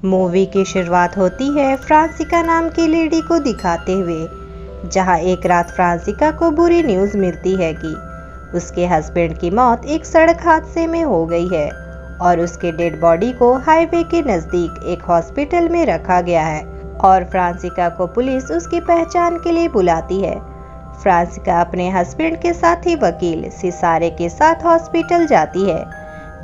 Movie की शुरुआत होती है फ्रांसिका नाम की लेडी को दिखाते हुए, जहां एक रात फ्रांसिका को बुरी न्यूज़ मिलती है कि उसके हस्बैंड की मौत एक सड़क हादसे में हो गई है और उसके डेड बॉडी को हाईवे के नज़दीक एक हॉस्पिटल में रखा गया है और फ्रांसिका को पुलिस उसकी पहचान के लिए बुलाती है। फ्रांसिका अपने हस्बैंड के साथ ही वकील सिसारे के साथ हॉस्पिटल जाती है,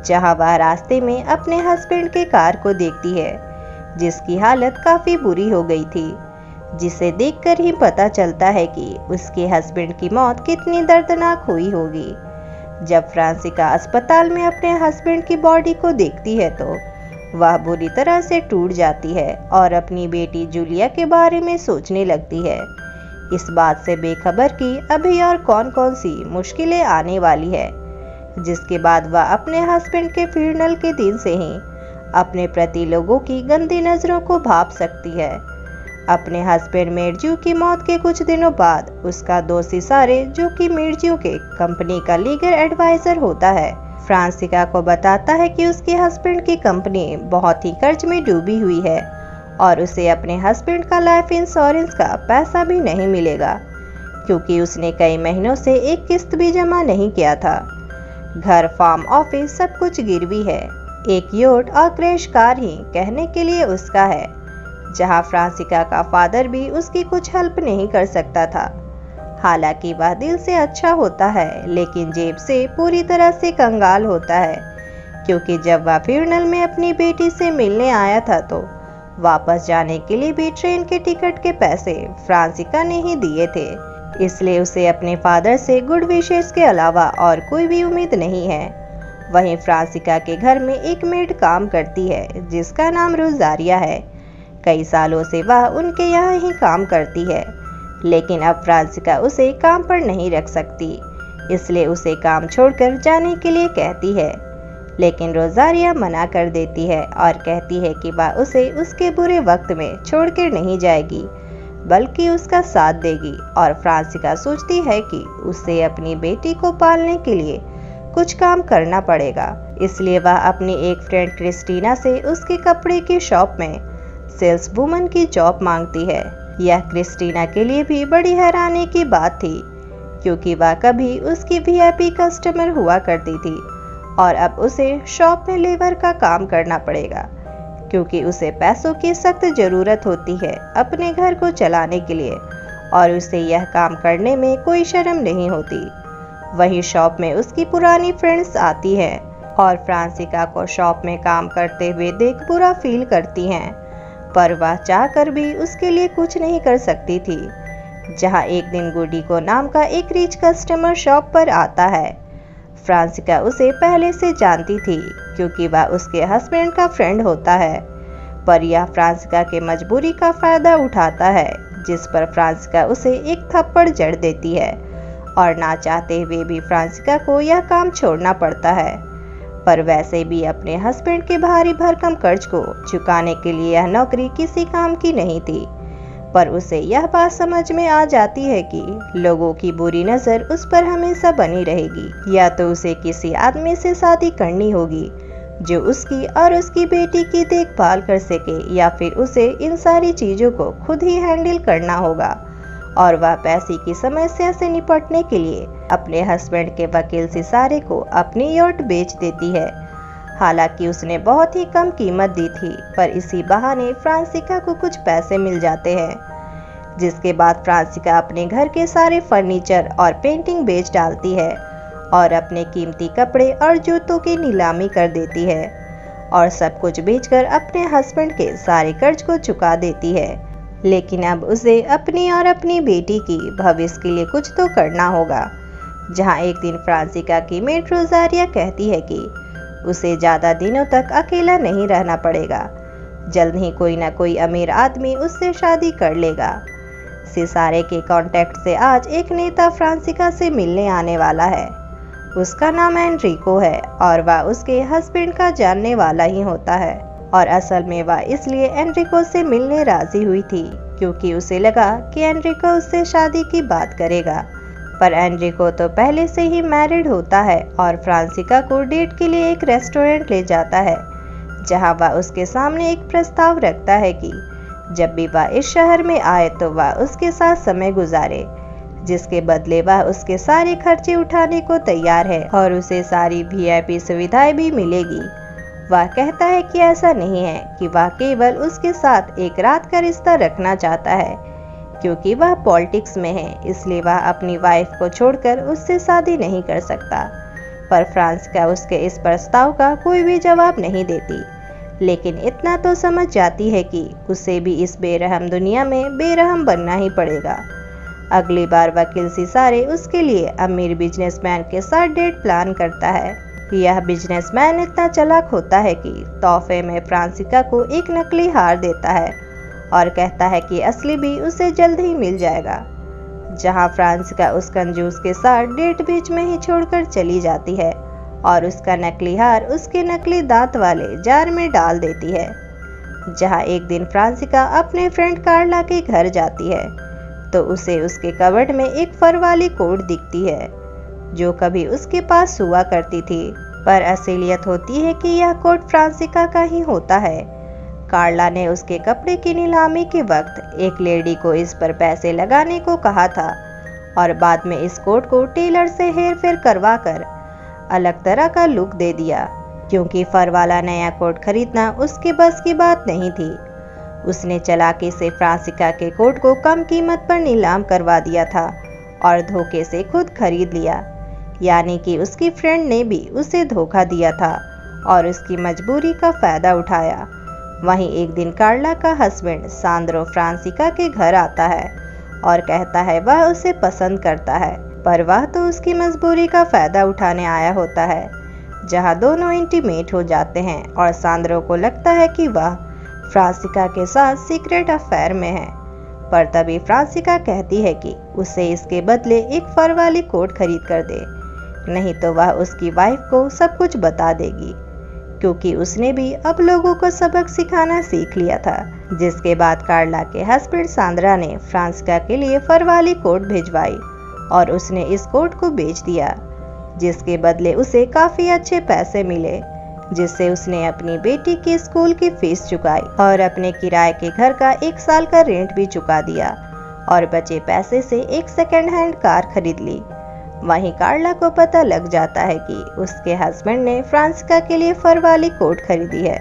जहां वह रास्ते में अपने हस्बैंड के कार को देखती है जिसकी हालत काफ़ी बुरी हो गई थी, जिसे देखकर ही पता चलता है कि उसके हस्बैंड की मौत कितनी दर्दनाक हुई होगी। जब फ्रांसिका अस्पताल में अपने हस्बैंड की बॉडी को देखती है तो वह बुरी तरह से टूट जाती है और अपनी बेटी जूलिया के बारे में सोचने लगती है, इस बात से बेखबर कि अभी और कौन कौन सी मुश्किलें आने वाली है। जिसके बाद वह अपने हस्बैंड के फ्यूनरल के दिन से ही अपने प्रति लोगों की गंदी नज़रों को भांप सकती है। अपने हस्बैंड मिर्ज्यू की मौत के कुछ दिनों बाद उसका दोस्त सिसारे, जो कि मिर्ज्यू के कंपनी का लीगल एडवाइजर होता है, फ्रांसिका को बताता है कि उसके हस्बैंड की कंपनी बहुत ही कर्ज में डूबी हुई है और उसे अपने हस्बैंड का लाइफ इंश्योरेंस का पैसा भी नहीं मिलेगा, क्योंकि उसने कई महीनों से एक किस्त भी जमा नहीं किया था। घर, फार्म, ऑफिस सब कुछ गिरवी है। एक योट और क्रैश कार ही कहने के लिए उसका है, जहां फ्रांसिका का फादर भी उसकी कुछ हेल्प नहीं कर सकता था। हालांकि वह दिल से अच्छा होता है, लेकिन जेब से पूरी तरह से कंगाल होता है, क्योंकि जब वह फ्यूनरल में अपनी बेटी से मिलने आया था तो वापस जाने के लिए भी ट्रेन के टिकट के पैसे फ्रांसिका ने ही दिए थे। इसलिए उसे अपने फादर से गुड विशेस के अलावा और कोई भी उम्मीद नहीं है। वहीं फ्रांसिका के घर में एक मेड काम करती है जिसका नाम रोजारिया है। कई सालों से वह उनके यहाँ ही काम करती है, लेकिन अब फ्रांसिका उसे काम पर नहीं रख सकती, इसलिए उसे काम छोड़कर जाने के लिए कहती है। लेकिन रोजारिया मना कर देती है और कहती है कि वह उसे उसके बुरे वक्त में छोड़कर नहीं जाएगी, बल्कि उसका साथ देगी। और फ्रांसिका सोचती है कि उसे अपनी बेटी को पालने के लिए कुछ काम करना पड़ेगा, इसलिए वह अपनी एक फ्रेंड क्रिस्टीना से उसके कपड़े की शॉप में सेल्स वुमन की जॉब मांगती है। यह क्रिस्टीना के लिए भी बड़ी हैरानी की बात थी, क्योंकि वह कभी उसकी वीआईपी कस्टमर हुआ करती थी और अब उसे शॉप में लेबर का काम करना पड़ेगा, क्योंकि उसे पैसों की सख्त ज़रूरत होती है अपने घर को चलाने के लिए और उसे यह काम करने में कोई शर्म नहीं होती। वहीं शॉप में उसकी पुरानी फ्रेंड्स आती हैं और फ्रांसिका को शॉप में काम करते हुए देख बुरा फील करती हैं, पर वह चाहकर भी उसके लिए कुछ नहीं कर सकती थी। जहां एक दिन गुडी को नाम का एक रिच कस्टमर शॉप पर आता है। फ्रांसिका उसे पहले से जानती थी, क्योंकि वह उसके हस्बैंड का फ्रेंड होता है, पर यह फ्रांसिका के मजबूरी का फ़ायदा उठाता है, जिस पर फ्रांसिका उसे एक थप्पड़ जड़ देती है और ना चाहते हुए भी फ्रांसिका को यह काम छोड़ना पड़ता है। पर वैसे भी अपने हस्बैंड के भारी भरकम कर्ज को चुकाने के लिए यह नौकरी किसी काम की नहीं थी। पर उसे यह बात समझ में आ जाती है कि लोगों की बुरी नज़र उस पर हमेशा बनी रहेगी। या तो उसे किसी आदमी से शादी करनी होगी जो उसकी और उसकी बेटी की देखभाल कर सके, या फिर उसे इन सारी चीज़ों को खुद ही हैंडल करना होगा। और वह पैसे की समस्या से निपटने के लिए अपने हस्बैंड के वकील सिसारे को अपनी यॉट बेच देती है। हालांकि उसने बहुत ही कम कीमत दी थी, पर इसी बहाने फ्रांसिका को कुछ पैसे मिल जाते हैं, जिसके बाद फ्रांसिका अपने घर के सारे फर्नीचर और पेंटिंग बेच डालती है और अपने कीमती कपड़े और जूतों की नीलामी कर देती है और सब कुछ बेचकर अपने हस्बैंड के सारे कर्ज को चुका देती है। लेकिन अब उसे अपनी और अपनी बेटी की भविष्य के लिए कुछ तो करना होगा। जहां एक दिन फ्रांसिका की मेड रोजारिया कहती है कि उसे ज़्यादा दिनों तक अकेला नहीं रहना पड़ेगा, जल्द ही कोई ना कोई अमीर आदमी उससे शादी कर लेगा। सिसारे के कांटेक्ट से आज एक नेता फ्रांसिका से मिलने आने वाला है। उसका नाम एनरिको है और वह उसके हस्बैंड का जानने वाला ही होता है, और असल में वह इसलिए एनरिको से मिलने राजी हुई थी क्योंकि उसे लगा कि एनरिको उससे शादी की बात करेगा। पर एनरिको तो पहले से ही मैरिड होता है और फ्रांसिका को डेट के लिए एक रेस्टोरेंट ले जाता है, जहां वह उसके सामने एक प्रस्ताव रखता है कि जब भी वह इस शहर में आए तो वह उसके साथ समय गुजारे, जिसके बदले वह उसके सारे खर्चे उठाने को तैयार है और उसे सारी वीआईपी सुविधाएं भी मिलेगी। वह कहता है कि ऐसा नहीं है कि वह केवल उसके साथ एक रात का रिश्ता रखना चाहता है, क्योंकि वह पॉलिटिक्स में है, इसलिए वह अपनी वाइफ को छोड़कर उससे शादी नहीं कर सकता। पर फ्रांसिका उसके इस प्रस्ताव का कोई भी जवाब नहीं देती, लेकिन इतना तो समझ जाती है कि उसे भी इस बेरहम दुनिया में बेरहम बनना ही पड़ेगा। अगली बार वकील सिसारे उसके लिए अमीर बिजनेसमैन के साथ डेट प्लान करता है। यह बिजनेसमैन इतना चालाक होता है कि तोहफे में फ्रांसिका को एक नकली हार देता है और कहता है कि असली भी उसे जल्द ही मिल जाएगा। जहां फ्रांसिका उस कंजूस के साथ डेट बीच में ही छोड़कर चली जाती है और उसका नकली हार उसके नकली दांत वाले जार में डाल देती है। जहां एक दिन फ्रांसिका अपने फ्रेंड कार्ला के घर जाती है तो उसे उसके कबर्ड में एक फर वाली कोट दिखती है जो कभी उसके पास हुआ करती थी, पर असलियत होती है कि यह कोट फ्रांसिका का ही होता है। कार्ला ने उसके कपड़े की नीलामी के वक्त एक लेडी को इस पर पैसे लगाने को कहा था और बाद में इस कोट को टेलर से हेर फेर करवा कर अलग तरह का लुक दे दिया, क्योंकि फर वाला नया कोट खरीदना उसके बस की बात नहीं थी। उसने चालाकी से फ्रांसिका के कोट को कम कीमत पर नीलाम करवा दिया था और धोखे से खुद खरीद लिया, यानी कि उसकी फ्रेंड ने भी उसे धोखा दिया था और उसकी मजबूरी का फायदा उठाया। वहीं एक दिन कार्ला का हस्बैंड सांद्रो फ्रांसिका के घर आता है और कहता है वह उसे पसंद करता है, पर वह तो उसकी मजबूरी का फायदा उठाने आया होता है। जहां दोनों इंटीमेट हो जाते हैं और सांद्रो को लगता है कि वह फ्रांसिका के साथ सीक्रेट अफेयर में है, पर तभी फ्रांसिका कहती है कि उसे इसके बदले एक फर वाली कोट खरीद कर दे, नहीं तो वह उसकी वाइफ को सब कुछ बता देगी, क्योंकि उसने भी अब लोगों को सबक सिखाना सीख लिया था। जिसके बाद कार्ला के हस्बैंड सांद्रा ने फ्रांसिका के लिए फर वाली कोट भिजवाई और उसने इस कोट को बेच दिया, जिसके बदले उसे काफी अच्छे पैसे मिले, जिससे उसने अपनी बेटी की स्कूल की फीस चुकाई और अपने किराए के घर का 1 साल का रेंट भी चुका दिया और बचे पैसे से एक सेकेंड हैंड कार खरीद ली। वहीं कार्ला को पता लग जाता है कि उसके हस्बैंड ने फ्रांसिका के लिए फर वाली कोट खरीदी है,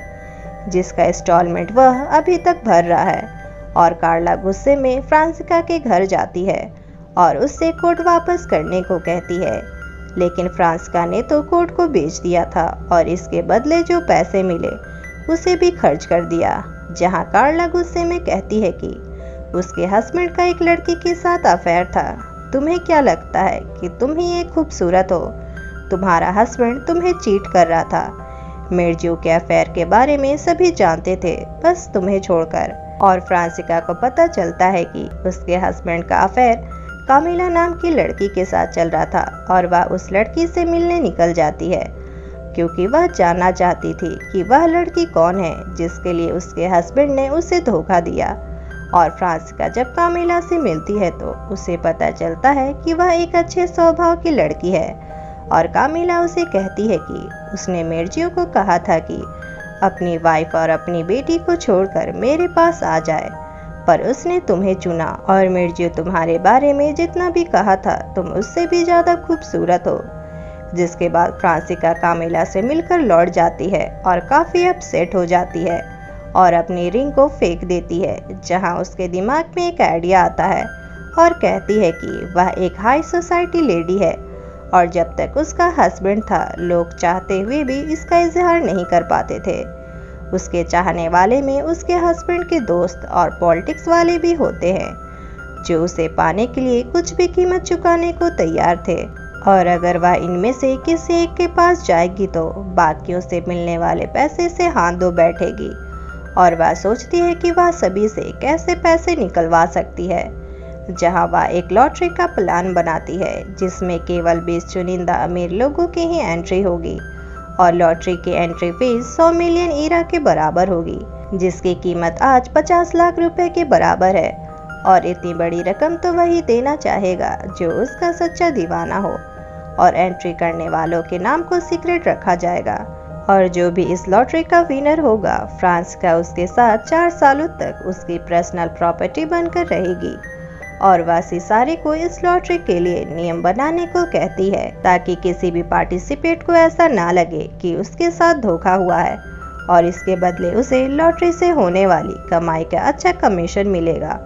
जिसका इंस्टॉलमेंट वह अभी तक भर रहा है, और कार्ला गुस्से में फ्रांसिका के घर जाती है और उससे कोट वापस करने को कहती है, लेकिन फ्रांसिका ने तो कोट को बेच दिया था और इसके बदले जो पैसे मिले उसे भी खर्च कर दिया। जहां कार्ला गुस्से में कहती है कि उसके हस्बैंड का एक लड़की के साथ अफेयर था। तुम्हें क्या लगता है कि तुम ही एक खूबसूरत हो? तुम्हारा हस्बैंड तुम्हें चीट कर रहा था। मिर्जियो के अफेयर के बारे में सभी जानते थे, बस तुम्हें छोड़कर। और फ्रांसिका को पता चलता है कि उसके हस्बैंड का अफेयर कामिला नाम की लड़की के साथ चल रहा था और वह उस लड़की से मिलने निकल जाती है, क्योंकि वह जानना चाहती थी कि वह लड़की कौन है जिसके लिए उसके हस्बैंड ने उसे धोखा दिया। और फ्रांसिका जब कामिला से मिलती है तो उसे पता चलता है कि वह एक अच्छे स्वभाव की लड़की है, और कामिला उसे कहती है कि उसने मिर्जियो को कहा था कि अपनी वाइफ और अपनी बेटी को छोड़कर मेरे पास आ जाए, पर उसने तुम्हें चुना और मिर्जियो तुम्हारे बारे में जितना भी कहा था तुम उससे भी ज़्यादा खूबसूरत हो। जिसके बाद फ्रांसिका कामिला से मिलकर लौट जाती है और काफ़ी अपसेट हो जाती है और अपनी रिंग को फेंक देती है। जहां उसके दिमाग में एक आइडिया आता है और कहती है कि वह एक हाई सोसाइटी लेडी है और जब तक उसका हस्बैंड था लोग चाहते हुए भी इसका इजहार नहीं कर पाते थे। उसके चाहने वाले में उसके हस्बैंड के दोस्त और पॉलिटिक्स वाले भी होते हैं जो उसे पाने के लिए कुछ भी कीमत चुकाने को तैयार थे, और अगर वह इनमें से किसी एक के पास जाएगी तो बाकियों से मिलने वाले पैसे से हाथ धो बैठेगी और वह सोचती है कि वह सभी से कैसे पैसे निकलवा सकती है। जहां वह एक लॉटरी का प्लान बनाती है जिसमें केवल 20 चुनिंदा अमीर लोगों की ही एंट्री होगी और लॉटरी की एंट्री फीस 100 मिलियन ईरा के बराबर होगी, जिसकी कीमत आज 50 लाख रुपए के बराबर है। और इतनी बड़ी रकम तो वही देना चाहेगा जो उसका सच्चा दीवाना हो, और एंट्री करने वालों के नाम को सीक्रेट रखा जाएगा और जो भी इस लॉटरी का विनर होगा, फ्रांसिका उसके साथ 4 सालों तक उसकी पर्सनल प्रॉपर्टी बनकर रहेगी। और वह सिसारे को इस लॉटरी के लिए नियम बनाने को कहती है ताकि किसी भी पार्टिसिपेट को ऐसा ना लगे कि उसके साथ धोखा हुआ है और इसके बदले उसे लॉटरी से होने वाली कमाई का अच्छा कमीशन मिलेगा।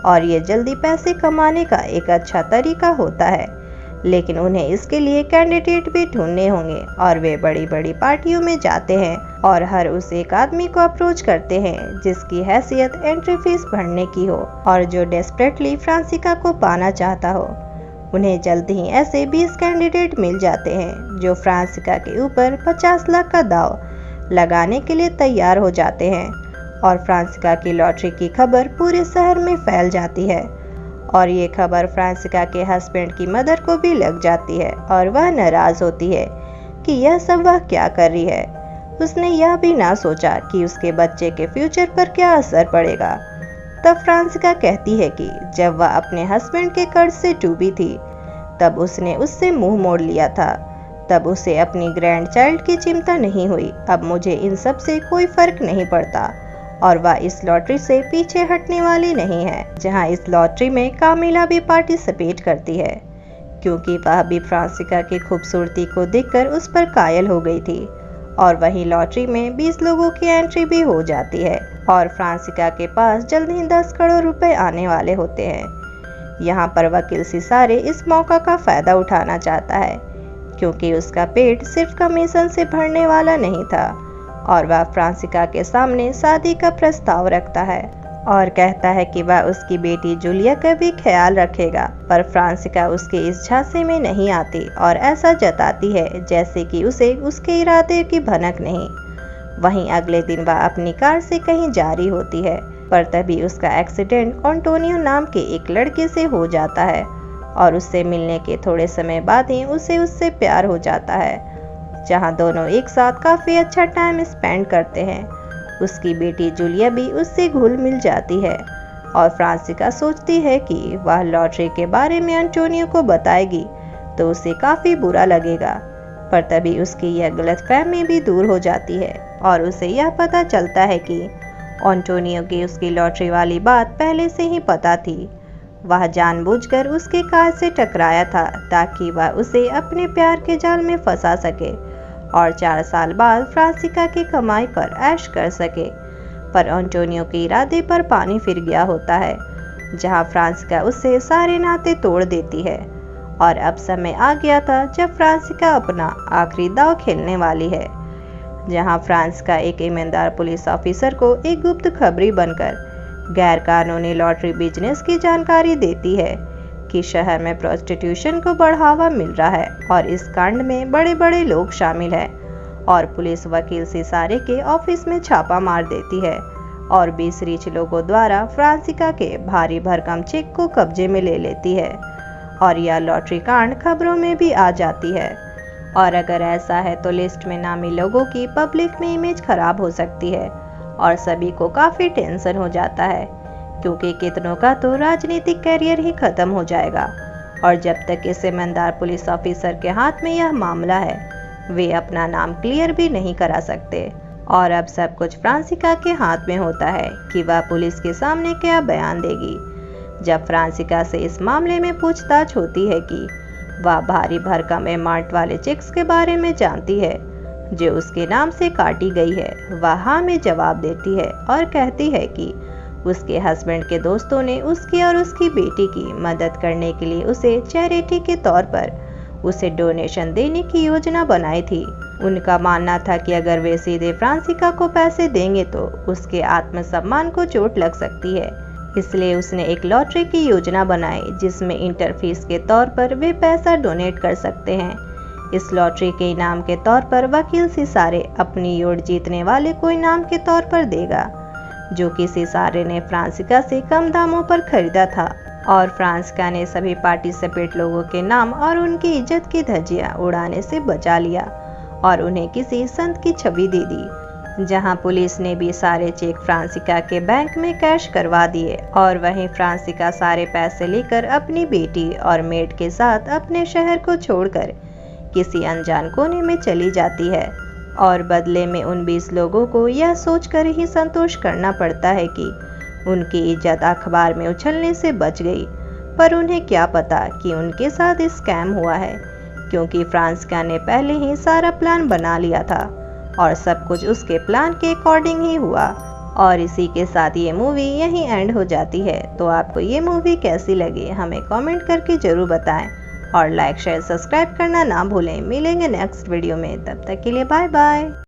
और ये जल्दी पैसे कमाने का एक अच्छा तरीका होता है, लेकिन उन्हें इसके लिए कैंडिडेट भी ढूंढने होंगे और वे बड़ी बड़ी पार्टियों में जाते हैं और हर उस एक आदमी को अप्रोच करते हैं जिसकी हैसियत एंट्री फीस भरने की हो और जो डेस्परेटली फ्रांसिका को पाना चाहता हो। उन्हें जल्द ही ऐसे 20 कैंडिडेट मिल जाते हैं जो फ्रांसिका के ऊपर 50 लाख का दाव लगाने के लिए तैयार हो जाते हैं और फ्रांसिका की लॉटरी की खबर पूरे शहर में फैल जाती है। और ये खबर फ्रांसिका के हस्बैंड की मदर को भी लग जाती है और वह नाराज होती है कि यह सब वह क्या कर रही है। उसने यह भी ना सोचा कि उसके बच्चे के फ्यूचर पर क्या असर पड़ेगा। तब फ्रांसिका कहती है कि जब वह अपने हस्बैंड के कर्ज से डूबी थी तब उसने उससे मुंह मोड़ लिया था। तब उसे अपनी ग्रैंड चाइल्ड की चिंता नहीं हुई। अब मुझे इन सब से कोई फर्क नहीं पड़ता और वह इस लॉटरी से पीछे हटने वाली नहीं है। जहां इस लॉटरी में कामिला भी पार्टिसिपेट करती है क्योंकि वह भी फ्रांसिका की खूबसूरती को देखकर उस पर कायल हो गई थी। और वही लॉटरी में 20 लोगों की एंट्री भी हो जाती है और फ्रांसिका के पास जल्द ही 10 करोड़ रुपए आने वाले होते हैं। यहाँ पर वकील सिसारे इस मौका का फायदा उठाना चाहता है क्योंकि उसका पेट सिर्फ कमीशन से भरने वाला नहीं था और वह फ्रांसिका के सामने शादी का प्रस्ताव रखता है और कहता है कि वह उसकी बेटी जूलिया का भी ख्याल रखेगा। पर फ्रांसिका उसके इस झांसे में नहीं आती और ऐसा जताती है जैसे कि उसे उसके इरादे की भनक नहीं। वहीं अगले दिन वह अपनी कार से कहीं जा रही होती है पर तभी उसका एक्सीडेंट एंटोनियो नाम के एक लड़के से हो जाता है और उससे मिलने के थोड़े समय बाद ही उसे उससे प्यार हो जाता है। जहां दोनों एक साथ काफ़ी अच्छा टाइम स्पेंड करते हैं। उसकी बेटी जूलिया भी उससे घुल मिल जाती है और फ्रांसिका सोचती है कि वह लॉटरी के बारे में एंटोनियो को बताएगी तो उसे काफ़ी बुरा लगेगा। पर तभी उसकी यह गलतफहमी भी दूर हो जाती है और उसे यह पता चलता है कि एंटोनियो की उसकी लॉटरी वाली बात पहले से ही पता थी। वह जानबूझकर उसके कार से टकराया था ताकि वह उसे अपने प्यार के जाल में फंसा सके और 4 साल बाद फ्रांसिका की कमाई पर ऐश कर सके। पर एंटोनियो के इरादे पर पानी फिर गया होता है जहां फ्रांसिका उससे सारे नाते तोड़ देती है और अब समय आ गया था जब फ्रांसिका अपना आखिरी दांव खेलने वाली है। जहां फ्रांसिका एक ईमानदार पुलिस ऑफिसर को एक गुप्त खबरी बनकर गैर कानूनी लॉटरी बिजनेस की जानकारी देती है कि शहर में प्रोस्टिट्यूशन को बढ़ावा मिल रहा है और इस कांड में बड़े बड़े लोग शामिल हैं। और पुलिस वकील सिसारे के ऑफिस में छापा मार देती है और 20 रिच लोगों द्वारा फ्रांसिका के भारी भरकम चेक को कब्जे में ले लेती है और यह लॉटरी कांड खबरों में भी आ जाती है। और अगर ऐसा है तो लिस्ट में नामी लोगों की पब्लिक में इमेज खराब हो सकती है और सभी को काफ़ी टेंशन हो जाता है क्योंकि कितनों का तो राजनीतिक करियर ही खत्म हो जाएगा। और जब तक इस ईमानदार पुलिस ऑफिसर के हाथ में यह मामला है वे अपना नाम क्लियर भी नहीं करा सकते। और अब सब कुछ फ्रांसिका के हाथ में होता है कि वह पुलिस के सामने क्या बयान देगी। जब फ्रांसिका से इस मामले में पूछताछ होती है कि वह भारी भरकम अमाउंट वाले चेक्स के बारे में जानती है जो उसके नाम से काटी गई है, वह हाँ में जवाब देती है और कहती है कि उसके हस्बैंड के दोस्तों ने उसकी और उसकी बेटी की मदद करने के लिए उसे चैरिटी के तौर पर उसे डोनेशन देने की योजना बनाई थी। उनका मानना था कि अगर वे सीधे फ्रांसिका को पैसे देंगे तो उसके आत्मसम्मान को चोट लग सकती है, इसलिए उसने एक लॉटरी की योजना बनाई जिसमें इंटरफीस के तौर पर वे पैसा डोनेट कर सकते हैं। इस लॉटरी के इनाम के तौर पर वकील सिसारे अपनी योट जीतने वाले को इनाम के तौर पर देगा जो कि सिसारे ने फ्रांसिका से कम दामों पर खरीदा था। और फ्रांसिका ने सभी पार्टिसिपेट लोगों के नाम और उनकी इज्जत की धज्जियां उड़ाने से बचा लिया और उन्हें किसी संत की छवि दे दी। जहां पुलिस ने भी सारे चेक फ्रांसिका के बैंक में कैश करवा दिए और वहीं फ्रांसिका सारे पैसे लेकर अपनी बेटी और मेड के साथ अपने शहर को छोड़कर किसी अनजान कोने में चली जाती है। और बदले में उन 20 लोगों को यह सोचकर ही संतोष करना पड़ता है कि उनकी इज्जत अखबार में उछलने से बच गई। पर उन्हें क्या पता कि उनके साथ स्कैम हुआ है, क्योंकि फ्रांसिका ने पहले ही सारा प्लान बना लिया था और सब कुछ उसके प्लान के अकॉर्डिंग ही हुआ। और इसी के साथ ये मूवी यहीं एंड हो जाती है। तो आपको ये मूवी कैसी लगी हमें कमेंट करके ज़रूर बताएं और लाइक शेयर सब्सक्राइब करना ना भूलें। मिलेंगे नेक्स्ट वीडियो में, तब तक के लिए बाय बाय।